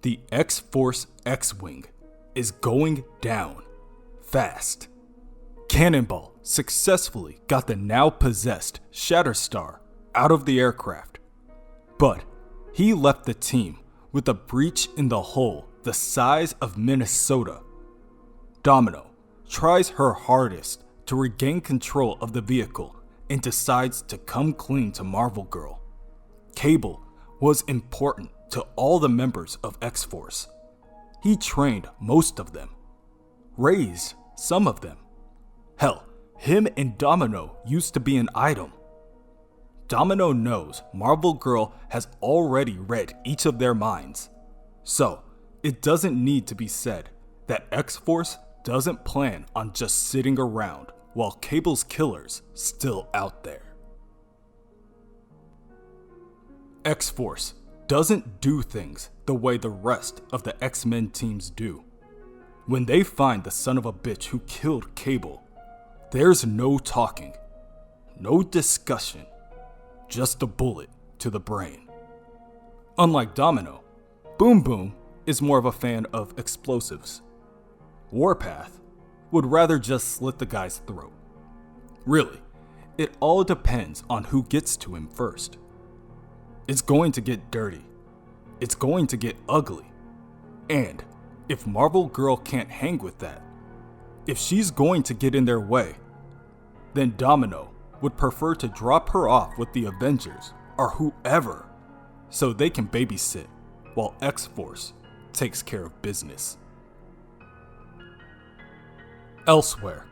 The X-Force X-Wing is going down fast. Cannonball successfully got the now possessed Shatterstar out of the aircraft, but he left the team with a breach in the hull the size of Minnesota. Domino tries her hardest to regain control of the vehicle and decides to come clean to Marvel Girl. Cable was important to all the members of X-Force. He trained most of them, raised some of them. Hell, him and Domino used to be an item. Domino knows Marvel Girl has already read each of their minds, so it doesn't need to be said that X-Force doesn't plan on just sitting around while Cable's killer's still out there. X-Force doesn't do things the way the rest of the X-Men teams do. When they find the son of a bitch who killed Cable, there's no talking, no discussion, just a bullet to the brain. Unlike Domino, Boom Boom is more of a fan of explosives. Warpath would rather just slit the guy's throat. Really, it all depends on who gets to him first. It's going to get dirty. It's going to get ugly. And if Marvel Girl can't hang with that, if she's going to get in their way, then Domino would prefer to drop her off with the Avengers or whoever so they can babysit while X-Force takes care of business. Elsewhere,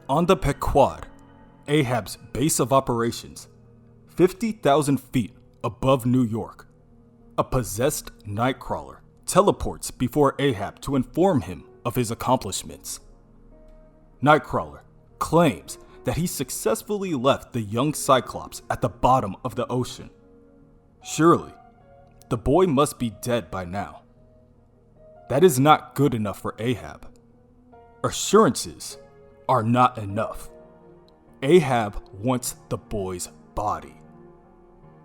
on the Pequod, Ahab's base of operations, 50,000 feet above New York, a possessed Nightcrawler teleports before Ahab to inform him of his accomplishments. Nightcrawler claims that he successfully left the young Cyclops at the bottom of the ocean. Surely, the boy must be dead by now. That is not good enough for Ahab. Assurances are not enough. Ahab wants the boy's body.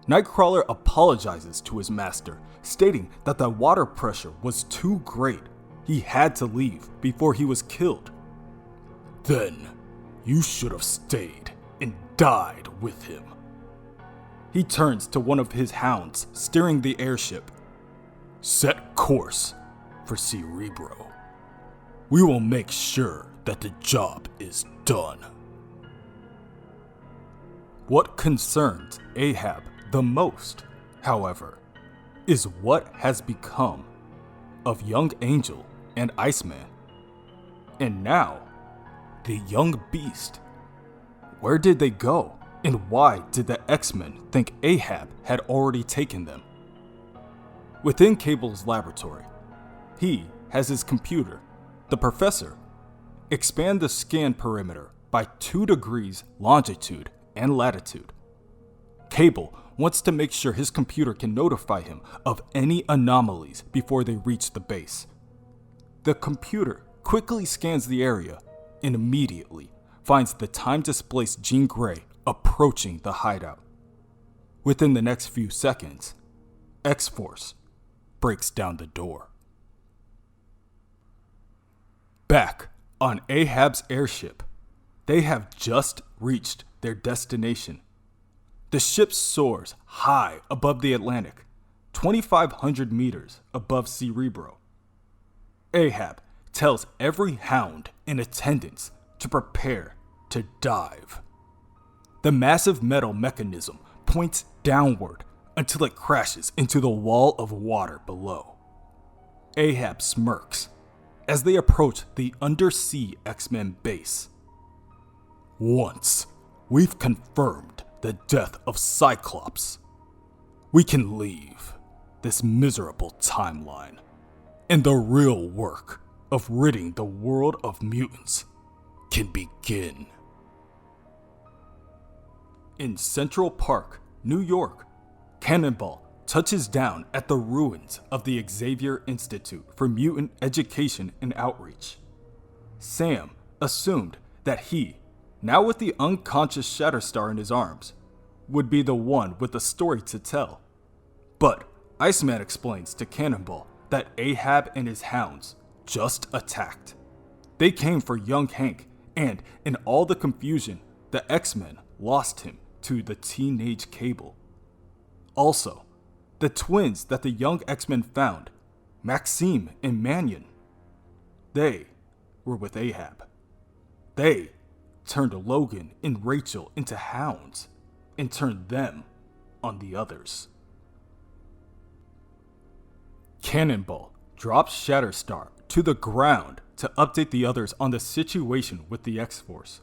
Nightcrawler apologizes to his master, stating that the water pressure was too great. He had to leave before he was killed. Then, you should have stayed and died with him. He turns to one of his hounds steering the airship. Set course for Searebro. We will make sure that the job is done. What concerns Ahab the most, however, is what has become of Young Angel and Iceman. And now, the young beast. Where did they go? And why did the X-Men think Ahab had already taken them? Within Cable's laboratory, he has his computer, the Professor, expand the scan perimeter by 2 degrees longitude and latitude. Cable wants to make sure his computer can notify him of any anomalies before they reach the base. The computer quickly scans the area and immediately finds the time-displaced Jean Grey approaching the hideout. Within the next few seconds, X-Force breaks down the door. Back on Ahab's airship, they have just reached their destination. The ship soars high above the Atlantic, 2,500 meters above Searebro. Ahab tells every hound in attendance to prepare to dive. The massive metal mechanism points downward until it crashes into the wall of water below. Ahab smirks as they approach the undersea X-Men base. Once we've confirmed the death of Cyclops, we can leave this miserable timeline, and the real work of ridding the world of mutants can begin. In Central Park, New York, Cannonball touches down at the ruins of the Xavier Institute for Mutant Education and Outreach. Sam assumed that he, now with the unconscious Shatterstar in his arms, would be the one with the story to tell. But Iceman explains to Cannonball that Ahab and his hounds just attacked. They came for young Hank, and in all the confusion, the X-Men lost him to the teenage Cable. Also, the twins that the young X-Men found, Maxime and Mannion, they were with Ahab. They turned Logan and Rachel into hounds and turned them on the others. Cannonball drops Shatterstar to the ground to update the others on the situation with the X-Force.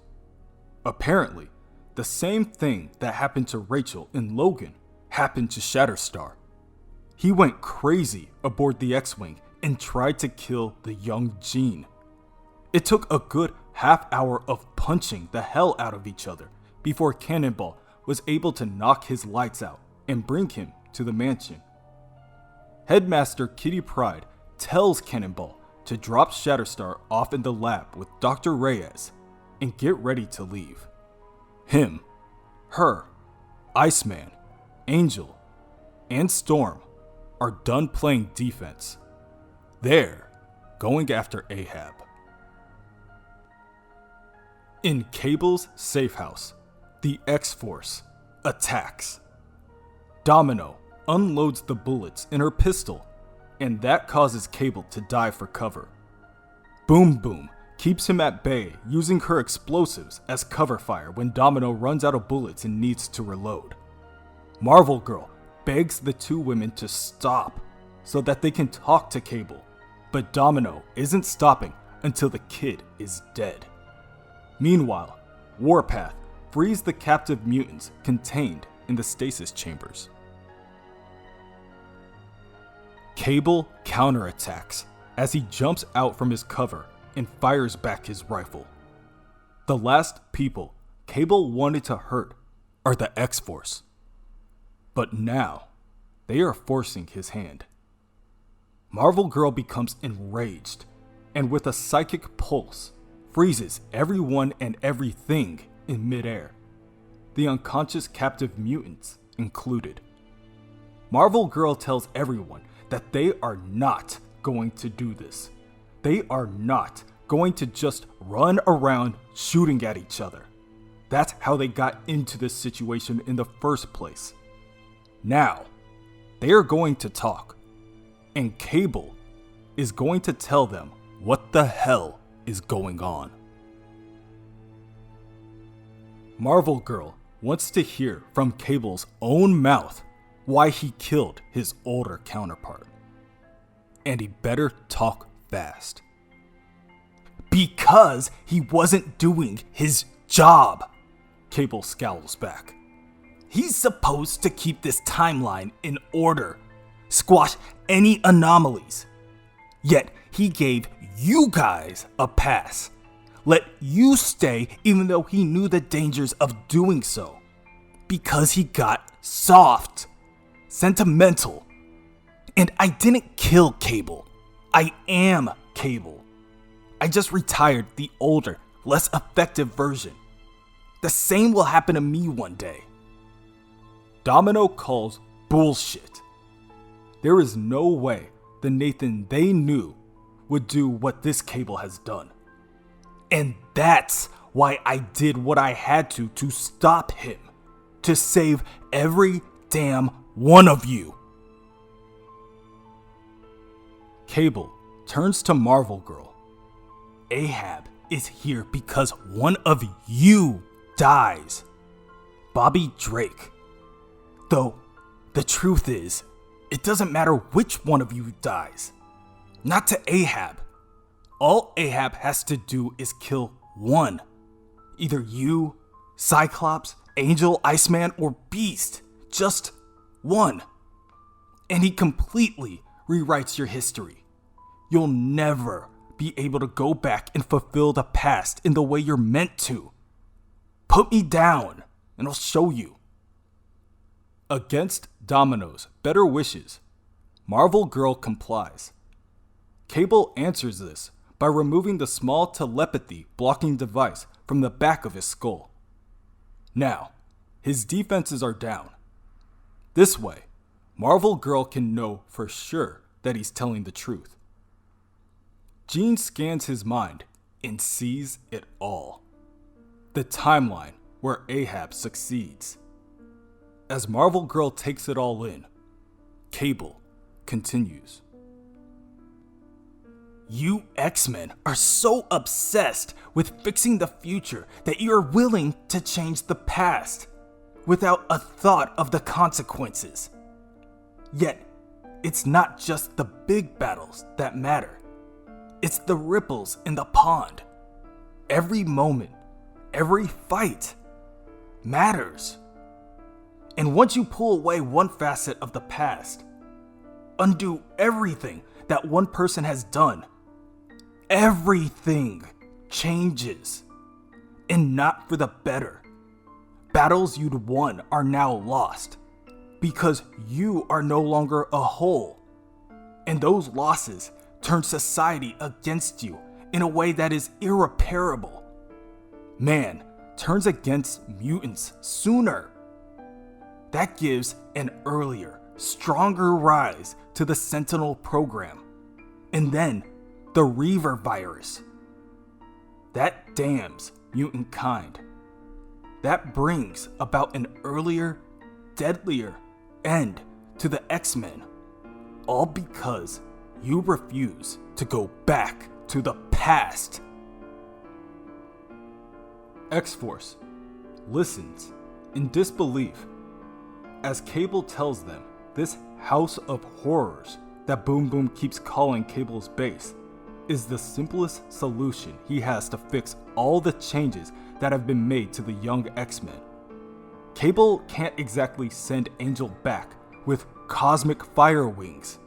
Apparently, the same thing that happened to Rachel and Logan happened to Shatterstar. He went crazy aboard the X-Wing and tried to kill the young Jean. It took a good half hour of punching the hell out of each other before Cannonball was able to knock his lights out and bring him to the mansion. Headmaster Kitty Pryde tells Cannonball to drop Shatterstar off in the lab with Dr. Reyes and get ready to leave. Him, her, Iceman, Angel, and Storm are done playing defense. They're going after Ahab. In Cable's safe house, the X-Force attacks. Domino unloads the bullets in her pistol, and that causes Cable to dive for cover. Boom Boom keeps him at bay using her explosives as cover fire when Domino runs out of bullets and needs to reload. Marvel Girl begs the two women to stop so that they can talk to Cable, but Domino isn't stopping until the kid is dead. Meanwhile, Warpath frees the captive mutants contained in the stasis chambers. Cable counterattacks as he jumps out from his cover and fires back his rifle. The last people Cable wanted to hurt are the X-Force. But now, they are forcing his hand. Marvel Girl becomes enraged, and with a psychic pulse, freezes everyone and everything in midair, the unconscious captive mutants included. Marvel Girl tells everyone that they are not going to do this. They are not going to just run around shooting at each other. That's how they got into this situation in the first place. Now, they are going to talk, and Cable is going to tell them what the hell is going on. Marvel Girl wants to hear from Cable's own mouth why he killed his older counterpart. And he better talk fast. Because he wasn't doing his job, Cable scowls back. He's supposed to keep this timeline in order, squash any anomalies. Yet he gave you guys a pass. Let you stay even though he knew the dangers of doing so. Because he got soft, sentimental. And I didn't kill Cable. I am Cable. I just retired the older, less effective version. The same will happen to me one day. Domino calls bullshit. There is no way the Nathan they knew would do what this Cable has done. And that's why I did what I had to stop him. To save every damn one of you. Cable turns to Marvel Girl. Ahab is here because one of you dies. Bobby Drake. Though, the truth is, it doesn't matter which one of you dies. Not to Ahab. All Ahab has to do is kill one. Either you, Cyclops, Angel, Iceman, or Beast. Just one. And he completely rewrites your history. You'll never be able to go back and fulfill the past in the way you're meant to. Put me down, and I'll show you. Against Domino's better wishes, Marvel Girl complies. Cable answers this by removing the small telepathy blocking device from the back of his skull. Now, his defenses are down. This way, Marvel Girl can know for sure that he's telling the truth. Jean scans his mind and sees it all. The timeline where Ahab succeeds. As Marvel Girl takes it all in, Cable continues. You X-Men are so obsessed with fixing the future that you are willing to change the past without a thought of the consequences. Yet, it's not just the big battles that matter. It's the ripples in the pond. Every moment, every fight matters. And once you pull away one facet of the past, undo everything that one person has done, everything changes. And not for the better. Battles you'd won are now lost because you are no longer a whole. And those losses turn society against you in a way that is irreparable. Man turns against mutants sooner. That gives an earlier, stronger rise to the Sentinel program. And then the Reaver virus. That damns mutant kind. That brings about an earlier, deadlier end to the X-Men. All because you refuse to go back to the past. X-Force listens in disbelief as Cable tells them this house of horrors that Boom Boom keeps calling Cable's base is the simplest solution he has to fix all the changes that have been made to the young X-Men. Cable can't exactly send Angel back with cosmic fire wings.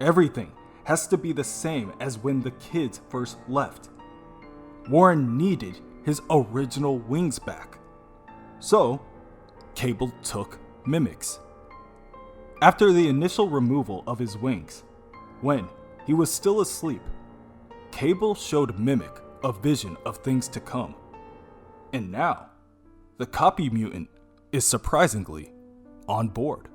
Everything has to be the same as when the kids first left. Warren needed his original wings back. So, Cable took Mimics. After the initial removal of his wings, when he was still asleep, Cable showed Mimic a vision of things to come. And now, the copy mutant is surprisingly on board.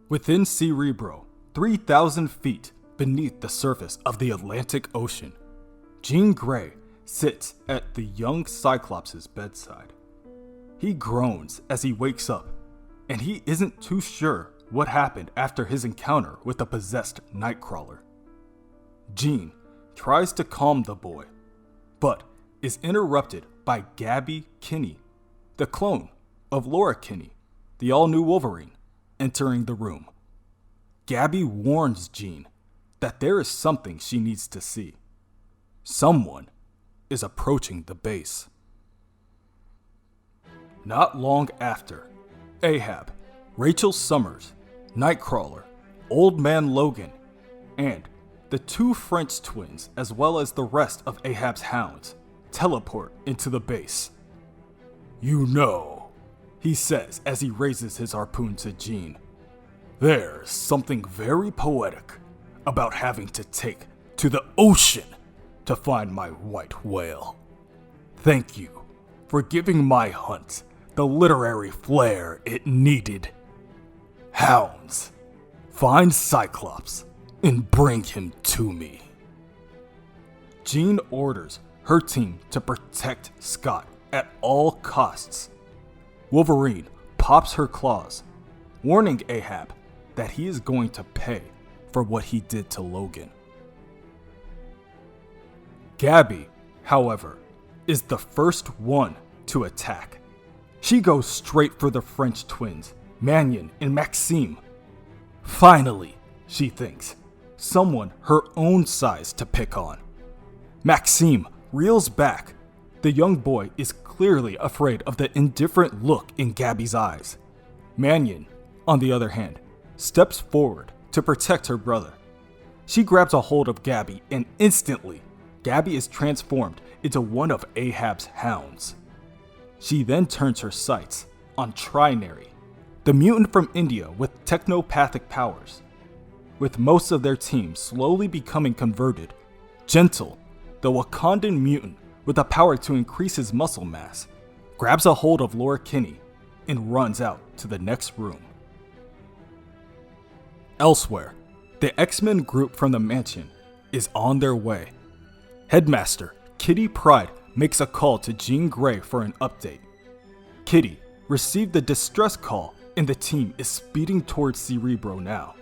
Within Searebro, 3,000 feet beneath the surface of the Atlantic Ocean, Jean Grey sits at the young Cyclops' bedside. He groans as he wakes up, and he isn't too sure what happened after his encounter with the possessed Nightcrawler. Jean tries to calm the boy, but is interrupted by Gabby Kinney, the clone of Laura Kinney, the all-new Wolverine, entering the room. Gabby warns Jean that there is something she needs to see. Someone is approaching the base. Not long after, Ahab, Rachel Summers, Nightcrawler, Old Man Logan, and the two French twins, as well as the rest of Ahab's hounds, teleport into the base. You know, he says as he raises his harpoon to Jean, there's something very poetic about having to take to the ocean to find my white whale. Thank you for giving my hunt the literary flair it needed. Hounds, find Cyclops and bring him to me. Jean orders her team to protect Scott at all costs. Wolverine pops her claws, warning Ahab that he is going to pay for what he did to Logan. Gabby, however, is the first one to attack. She goes straight for the French twins, Mannion and Maxime. Finally, she thinks, someone her own size to pick on. Maxime reels back. The young boy is clearly afraid of the indifferent look in Gabby's eyes. Mannion, on the other hand, steps forward to protect her brother. She grabs a hold of Gabby, and instantly, Gabby is transformed into one of Ahab's hounds. She then turns her sights on Trinary, the mutant from India with technopathic powers. With most of their team slowly becoming converted, Gentle, the Wakandan mutant with the power to increase his muscle mass, grabs a hold of Laura Kinney and runs out to the next room. Elsewhere, the X-Men group from the mansion is on their way. Headmaster Kitty Pryde makes a call to Jean Grey for an update. Kitty received the distress call and the team is speeding towards Searebro now.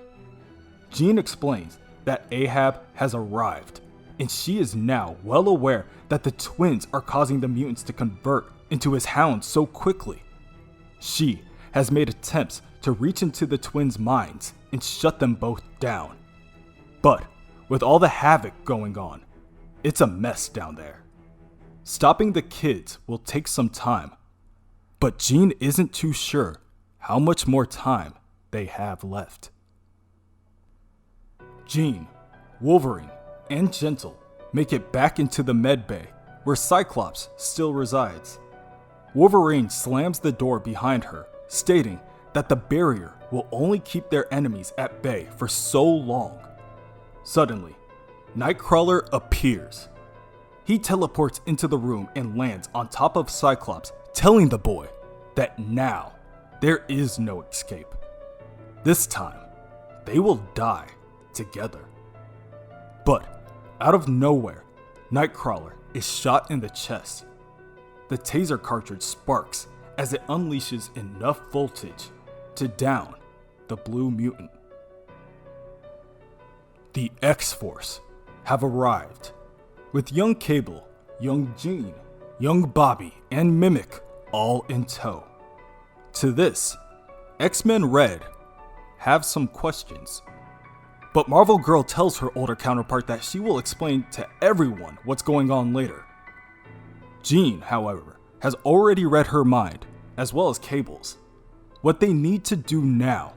Jean explains that Ahab has arrived, and she is now well aware that the twins are causing the mutants to convert into his hounds so quickly. She has made attempts to reach into the twins' minds and shut them both down. But with all the havoc going on, it's a mess down there. Stopping the kids will take some time, but Jean isn't too sure how much more time they have left. Jean, Wolverine, and Gentle make it back into the med bay where Cyclops still resides. Wolverine slams the door behind her, stating that the barrier will only keep their enemies at bay for so long. Suddenly, Nightcrawler appears. He teleports into the room and lands on top of Cyclops, telling the boy that now there is no escape. This time, they will die together. But out of nowhere, Nightcrawler is shot in the chest. The taser cartridge sparks as it unleashes enough voltage to down the blue mutant. The X-Force have arrived, with young Cable, young Jean, young Bobby, and Mimic all in tow. To this, X-Men Red have some questions. But Marvel Girl tells her older counterpart that she will explain to everyone what's going on later. Jean, however, has already read her mind, as well as Cable's. What they need to do now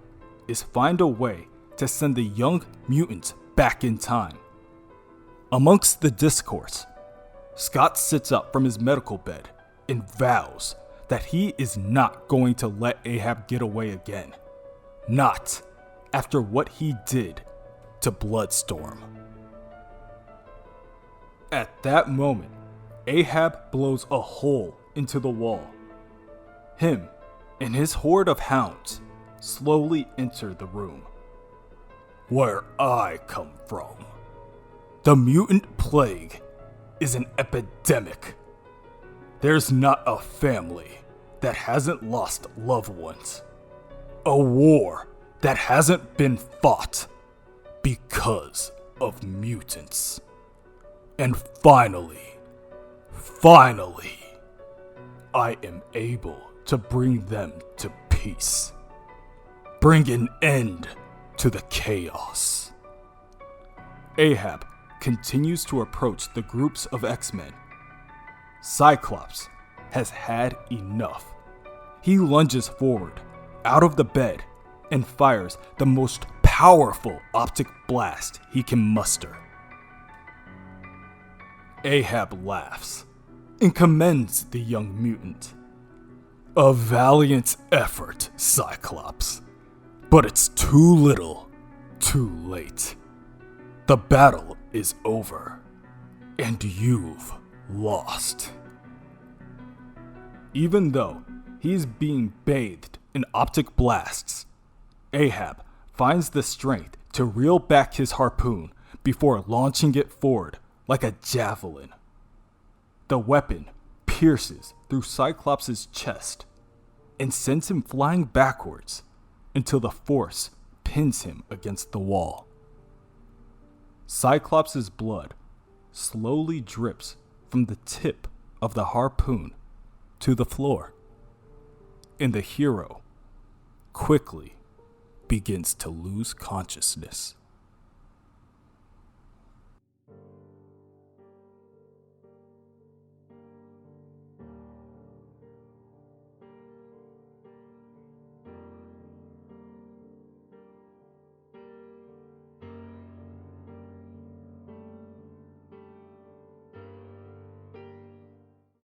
is find a way to send the young mutants back in time. Amongst the discourse, Scott sits up from his medical bed and vows that he is not going to let Ahab get away again. Not after what he did to Bloodstorm. At that moment, Ahab blows a hole into the wall. Him and his horde of hounds slowly enter the room. Where I come from, the mutant plague is an epidemic. There's not a family that hasn't lost loved ones. A war that hasn't been fought because of mutants. And finally, I am able to bring them to peace. Bring an end to the chaos. Ahab continues to approach the groups of X-Men. Cyclops has had enough. He lunges forward, out of the bed, and fires the most powerful optic blast he can muster. Ahab laughs and commends the young mutant. A valiant effort, Cyclops, but it's too little, too late. The battle is over, and you've lost. Even though he's being bathed in optic blasts, Ahab finds the strength to reel back his harpoon before launching it forward like a javelin. The weapon pierces through Cyclops' chest and sends him flying backwards until the force pins him against the wall. Cyclops' blood slowly drips from the tip of the harpoon to the floor, and the hero quickly begins to lose consciousness.